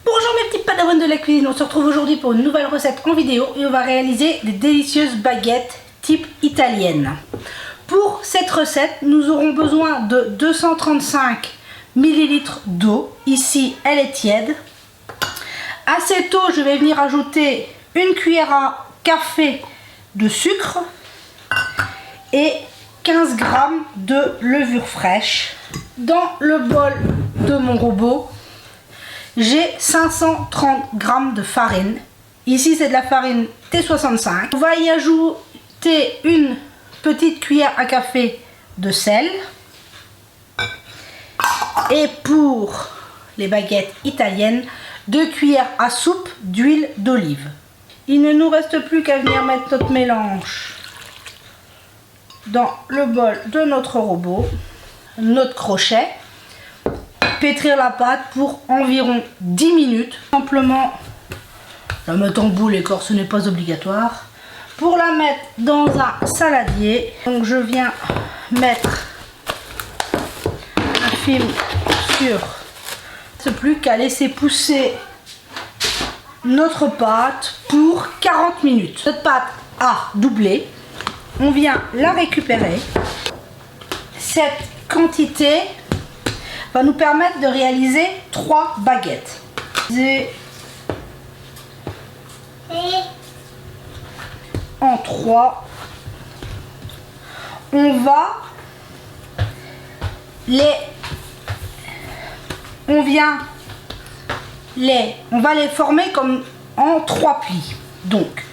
Bonjour mes petits padawans de la cuisine, on se retrouve aujourd'hui pour une nouvelle recette en vidéo et on va réaliser des délicieuses baguettes type italienne. Pour cette recette, nous aurons besoin de 235 ml d'eau. Ici, elle est tiède. À cette eau, je vais venir ajouter une cuillère à café de sucre et 15 g de levure fraîche. Dans le bol de mon robot, j'ai 530 g de farine. Ici, c'est de la farine T65. On va y ajouter une petite cuillère à café de sel. Et pour les baguettes italiennes, 2 cuillères à soupe d'huile d'olive. Il ne nous reste plus qu'à venir mettre notre mélange dans le bol de notre robot, notre crochet. Pétrir la pâte pour environ 10 minutes. Simplement la mettre en boule, ce n'est pas obligatoire. Pour la mettre dans un saladier, donc je viens mettre un film sur. Il ne reste plus qu'à laisser pousser notre pâte pour 40 minutes. Notre pâte a doublé. On vient la récupérer. Cette quantité va nous permettre de réaliser 3 baguettes. En 3, on va les former comme en 3 plis. Donc,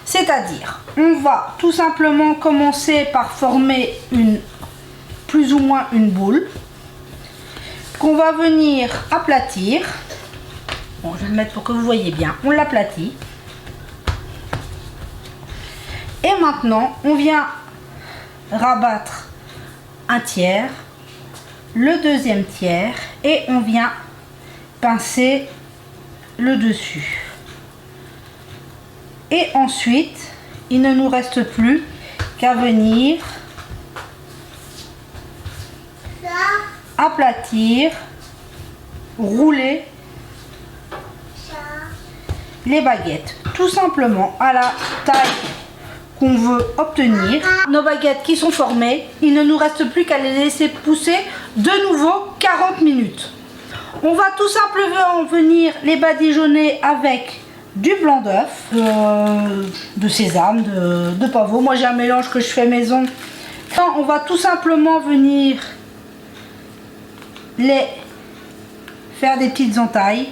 c'est-à-dire, on va tout simplement commencer par former plus ou moins une boule qu'on va venir aplatir. Bon, je vais le mettre pour que vous voyez bien. On l'aplatit. Et maintenant, on vient rabattre un tiers, le deuxième tiers, et on vient pincer le dessus. Et ensuite, il ne nous reste plus qu'à venir aplatir, rouler les baguettes tout simplement à la taille qu'on veut obtenir. Nos baguettes qui sont formées, il ne nous reste plus qu'à les laisser pousser de nouveau 40 minutes. On va tout simplement venir les badigeonner avec du blanc d'œuf, de sésame, de pavot. Moi j'ai un mélange que je fais maison. On va tout simplement venir les faire des petites entailles.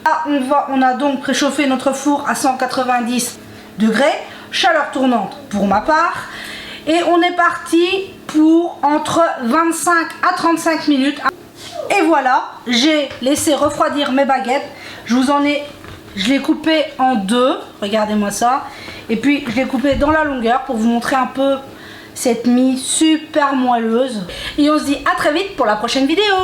Là, on a donc préchauffé notre four à 190 degrés, chaleur tournante pour ma part, et on est parti pour entre 25 à 35 minutes. Et voilà, j'ai laissé refroidir mes baguettes. Je l'ai coupé en 2, regardez-moi ça, et puis je l'ai coupé dans la longueur pour vous montrer un peu cette mie super moelleuse. Et on se dit à très vite pour la prochaine vidéo.